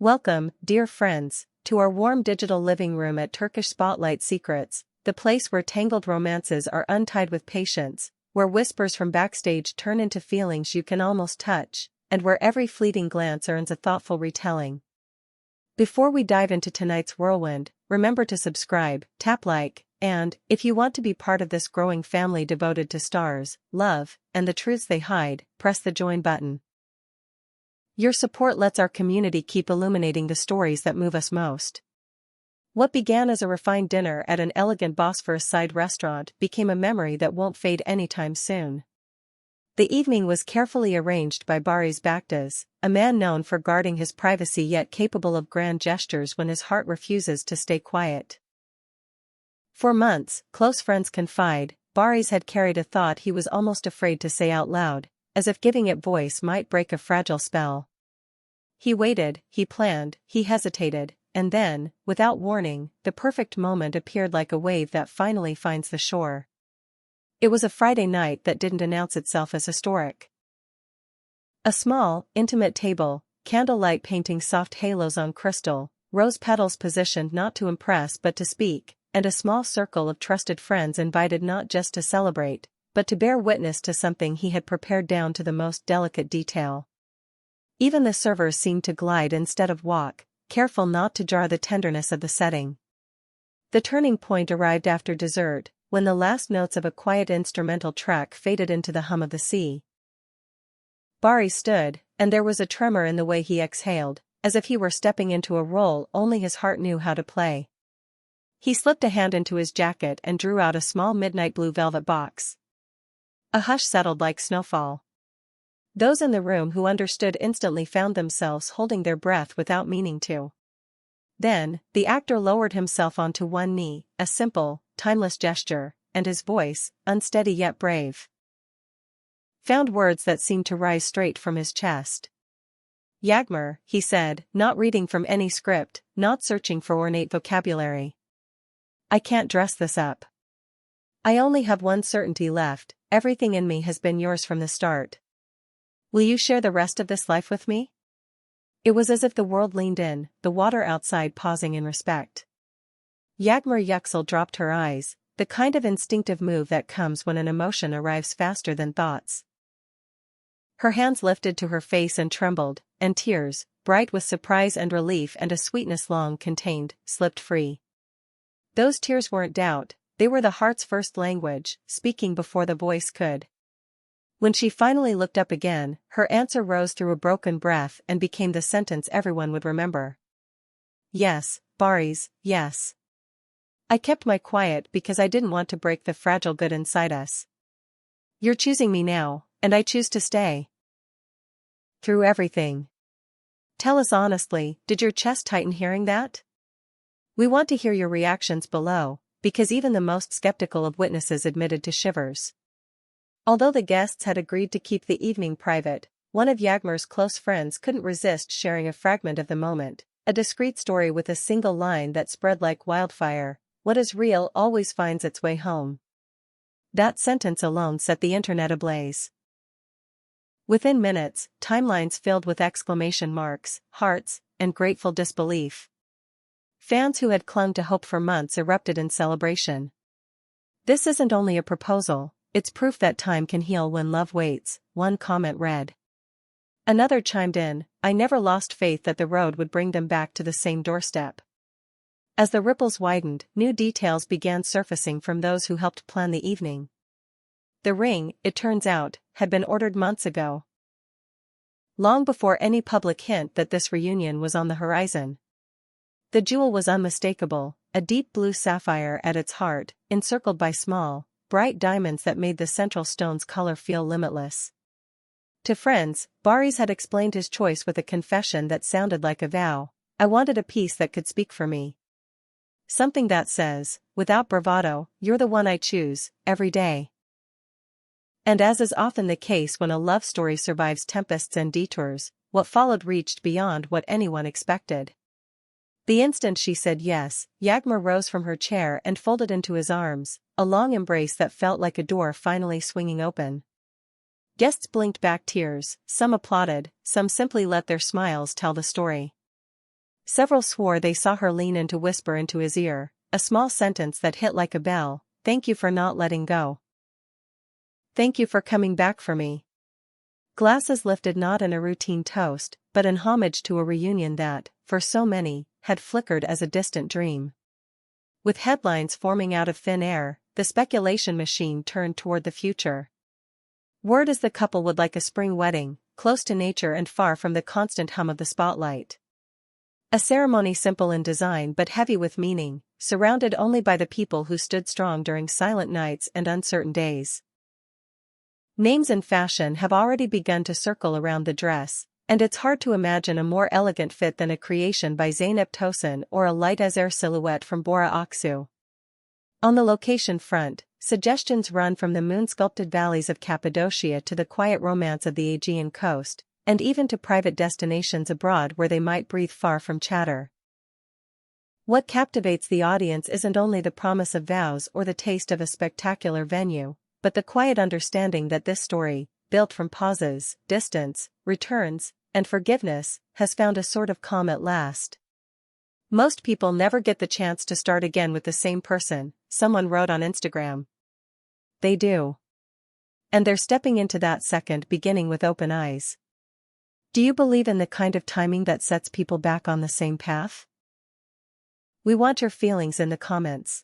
Welcome, dear friends, to our warm digital living room at Turkish Spotlight Secrets, the place where tangled romances are untied with patience, where whispers from backstage turn into feelings you can almost touch, and where every fleeting glance earns a thoughtful retelling. Before we dive into tonight's whirlwind, remember to subscribe, tap like, and, if you want to be part of this growing family devoted to stars, love, and the truths they hide, press the join button. Your support lets our community keep illuminating the stories that move us most. What began as a refined dinner at an elegant Bosphorus side restaurant became a memory that won't fade anytime soon. The evening was carefully arranged by Barış Baktaş, a man known for guarding his privacy yet capable of grand gestures when his heart refuses to stay quiet. For months, close friends confide, Barış had carried a thought he was almost afraid to say out loud, as if giving it voice might break a fragile spell. He waited, he planned, he hesitated, and then, without warning, the perfect moment appeared like a wave that finally finds the shore. It was a Friday night that didn't announce itself as historic. A small, intimate table, candlelight painting soft halos on crystal, rose petals positioned not to impress but to speak, and a small circle of trusted friends invited not just to celebrate, but to bear witness to something he had prepared down to the most delicate detail. Even the servers seemed to glide instead of walk, careful not to jar the tenderness of the setting. The turning point arrived after dessert, when the last notes of a quiet instrumental track faded into the hum of the sea. Barış stood, and there was a tremor in the way he exhaled, as if he were stepping into a role only his heart knew how to play. He slipped a hand into his jacket and drew out a small midnight blue velvet box. A hush settled like snowfall. Those in the room who understood instantly found themselves holding their breath without meaning to. Then, the actor lowered himself onto one knee, a simple, timeless gesture, and his voice, unsteady yet brave, found words that seemed to rise straight from his chest. "Yagmur," he said, not reading from any script, not searching for ornate vocabulary. "I can't dress this up. I only have one certainty left, everything in me has been yours from the start. Will you share the rest of this life with me?" It was as if the world leaned in, the water outside pausing in respect. Yagmur Yüksel dropped her eyes, the kind of instinctive move that comes when an emotion arrives faster than thoughts. Her hands lifted to her face and trembled, and tears, bright with surprise and relief and a sweetness long contained, slipped free. Those tears weren't doubt, they were the heart's first language, speaking before the voice could. When she finally looked up again, her answer rose through a broken breath and became the sentence everyone would remember. "Yes, Barış, yes. I kept my quiet because I didn't want to break the fragile good inside us. You're choosing me now, and I choose to stay. Through everything. Tell us honestly, did your chest tighten hearing that? We want to hear your reactions below, because even the most skeptical of witnesses admitted to shivers." Although the guests had agreed to keep the evening private, one of Yagmur's close friends couldn't resist sharing a fragment of the moment, a discreet story with a single line that spread like wildfire: "What is real always finds its way home." That sentence alone set the internet ablaze. Within minutes, timelines filled with exclamation marks, hearts, and grateful disbelief. Fans who had clung to hope for months erupted in celebration. "This isn't only a proposal, it's proof that time can heal when love waits," one comment read. Another chimed in, "I never lost faith that the road would bring them back to the same doorstep." As the ripples widened, new details began surfacing from those who helped plan the evening. The ring, it turns out, had been ordered months ago. Long before any public hint that this reunion was on the horizon. The jewel was unmistakable, a deep blue sapphire at its heart, encircled by small, bright diamonds that made the central stone's color feel limitless. To friends, Barış had explained his choice with a confession that sounded like a vow: "I wanted a piece that could speak for me. Something that says, without bravado, you're the one I choose, every day." And as is often the case when a love story survives tempests and detours, what followed reached beyond what anyone expected. The instant she said yes, Yagmur rose from her chair and folded into his arms, a long embrace that felt like a door finally swinging open. Guests blinked back tears, some applauded, some simply let their smiles tell the story. Several swore they saw her lean in to whisper into his ear, a small sentence that hit like a bell: "Thank you for not letting go. Thank you for coming back for me." Glasses lifted not in a routine toast, but in homage to a reunion that, for so many, had flickered as a distant dream. With headlines forming out of thin air, the speculation machine turned toward the future. Word is the couple would like a spring wedding, close to nature and far from the constant hum of the spotlight. A ceremony simple in design but heavy with meaning, surrounded only by the people who stood strong during silent nights and uncertain days. Names in fashion have already begun to circle around the dress, and it's hard to imagine a more elegant fit than a creation by Zeynep Tosun or a light as air silhouette from Bora Aksu. On the location front, suggestions run from the moon-sculpted valleys of Cappadocia to the quiet romance of the Aegean coast, and even to private destinations abroad where they might breathe far from chatter. What captivates the audience isn't only the promise of vows or the taste of a spectacular venue, but the quiet understanding that this story, built from pauses, distance, returns, and forgiveness, has found a sort of calm at last. Most people never get the chance to start again with the same person, someone wrote on Instagram. They do. And they're stepping into that second beginning with open eyes. Do you believe in the kind of timing that sets people back on the same path? We want your feelings in the comments.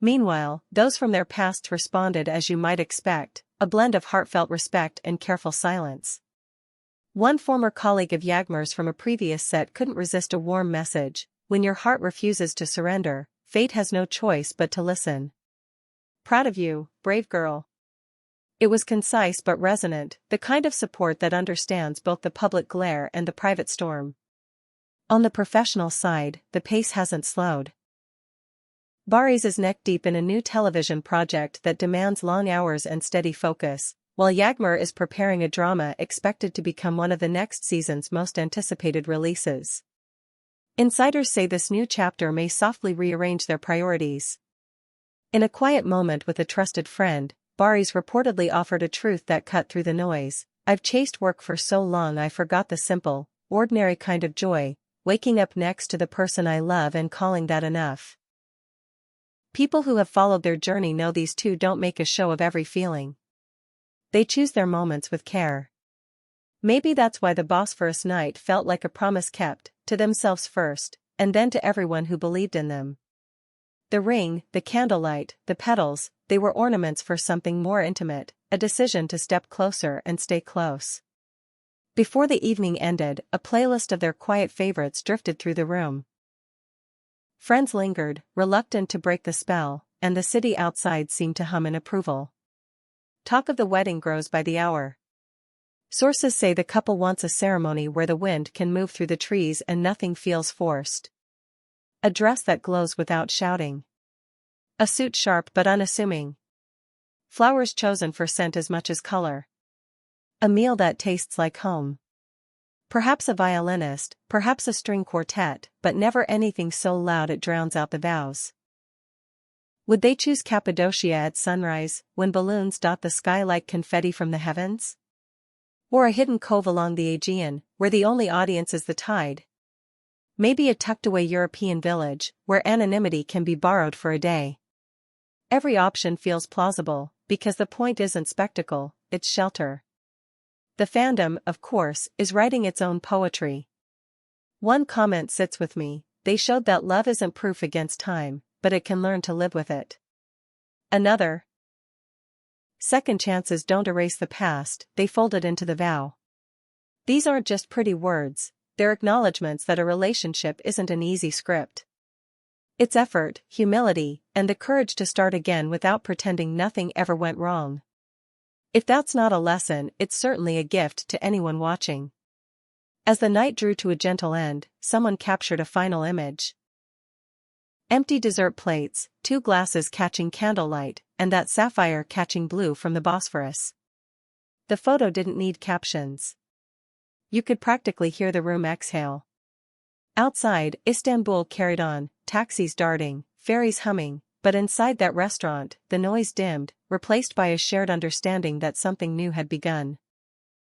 Meanwhile, those from their pasts responded as you might expect, a blend of heartfelt respect and careful silence. One former colleague of Yagmur's from a previous set couldn't resist a warm message: "When your heart refuses to surrender, fate has no choice but to listen. Proud of you, brave girl." It was concise but resonant, the kind of support that understands both the public glare and the private storm. On the professional side, the pace hasn't slowed. Barış is neck-deep in a new television project that demands long hours and steady focus, while Yagmur is preparing a drama expected to become one of the next season's most anticipated releases. Insiders say this new chapter may softly rearrange their priorities. In a quiet moment with a trusted friend, Barış reportedly offered a truth that cut through the noise: "I've chased work for so long I forgot the simple, ordinary kind of joy, waking up next to the person I love and calling that enough." People who have followed their journey know these two don't make a show of every feeling. They choose their moments with care. Maybe that's why the Bosphorus night felt like a promise kept, to themselves first, and then to everyone who believed in them. The ring, the candlelight, the petals, they were ornaments for something more intimate, a decision to step closer and stay close. Before the evening ended, a playlist of their quiet favorites drifted through the room. Friends lingered, reluctant to break the spell, and the city outside seemed to hum in approval. Talk of the wedding grows by the hour. Sources say the couple wants a ceremony where the wind can move through the trees and nothing feels forced. A dress that glows without shouting. A suit sharp but unassuming. Flowers chosen for scent as much as color. A meal that tastes like home. Perhaps a violinist, perhaps a string quartet, but never anything so loud it drowns out the vows. Would they choose Cappadocia at sunrise, when balloons dot the sky like confetti from the heavens? Or a hidden cove along the Aegean, where the only audience is the tide? Maybe a tucked-away European village, where anonymity can be borrowed for a day. Every option feels plausible, because the point isn't spectacle, it's shelter. The fandom, of course, is writing its own poetry. One comment sits with me: they showed that love isn't proof against time, but it can learn to live with it. Another: second chances don't erase the past, they fold it into the vow. These aren't just pretty words, they're acknowledgments that a relationship isn't an easy script. It's effort, humility, and the courage to start again without pretending nothing ever went wrong. If that's not a lesson, it's certainly a gift to anyone watching. As the night drew to a gentle end, someone captured a final image. Empty dessert plates, 2 glasses catching candlelight, and that sapphire catching blue from the Bosphorus. The photo didn't need captions. You could practically hear the room exhale. Outside, Istanbul carried on, taxis darting, ferries humming, but inside that restaurant, the noise dimmed, replaced by a shared understanding that something new had begun.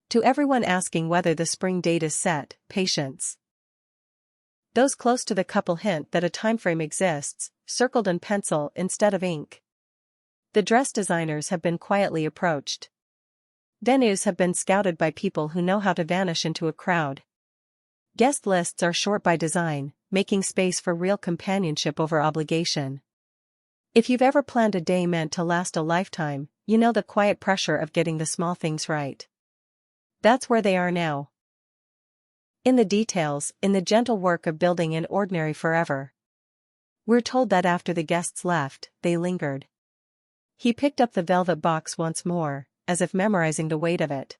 To everyone asking whether the spring date is set, patience. Those close to the couple hint that a timeframe exists, circled in pencil instead of ink. The dress designers have been quietly approached. Venues have been scouted by people who know how to vanish into a crowd. Guest lists are short by design, making space for real companionship over obligation. If you've ever planned a day meant to last a lifetime, you know the quiet pressure of getting the small things right. That's where they are now. In the details, in the gentle work of building an ordinary forever. We're told that after the guests left, they lingered. He picked up the velvet box once more, as if memorizing the weight of it.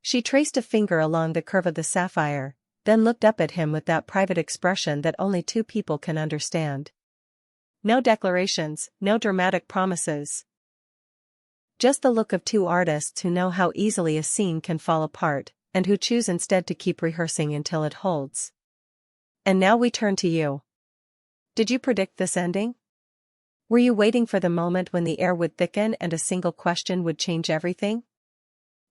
She traced a finger along the curve of the sapphire, then looked up at him with that private expression that only two people can understand. No declarations, no dramatic promises. Just the look of two artists who know how easily a scene can fall apart, and who choose instead to keep rehearsing until it holds. And now we turn to you. Did you predict this ending? Were you waiting for the moment when the air would thicken and a single question would change everything?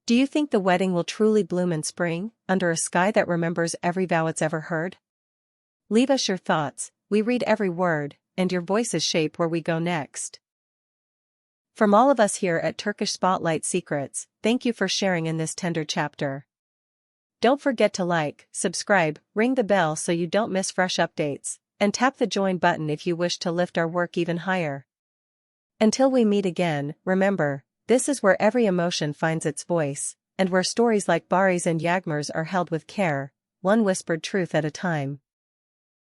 Do you think the wedding will truly bloom in spring, under a sky that remembers every vow it's ever heard? Leave us your thoughts, we read every word, and your voices shape where we go next. From all of us here at Turkish Spotlight Secrets, thank you for sharing in this tender chapter. Don't forget to like, subscribe, ring the bell so you don't miss fresh updates, and tap the join button if you wish to lift our work even higher. Until we meet again, remember, this is where every emotion finds its voice, and where stories like Barış and Yagmur's are held with care, one whispered truth at a time.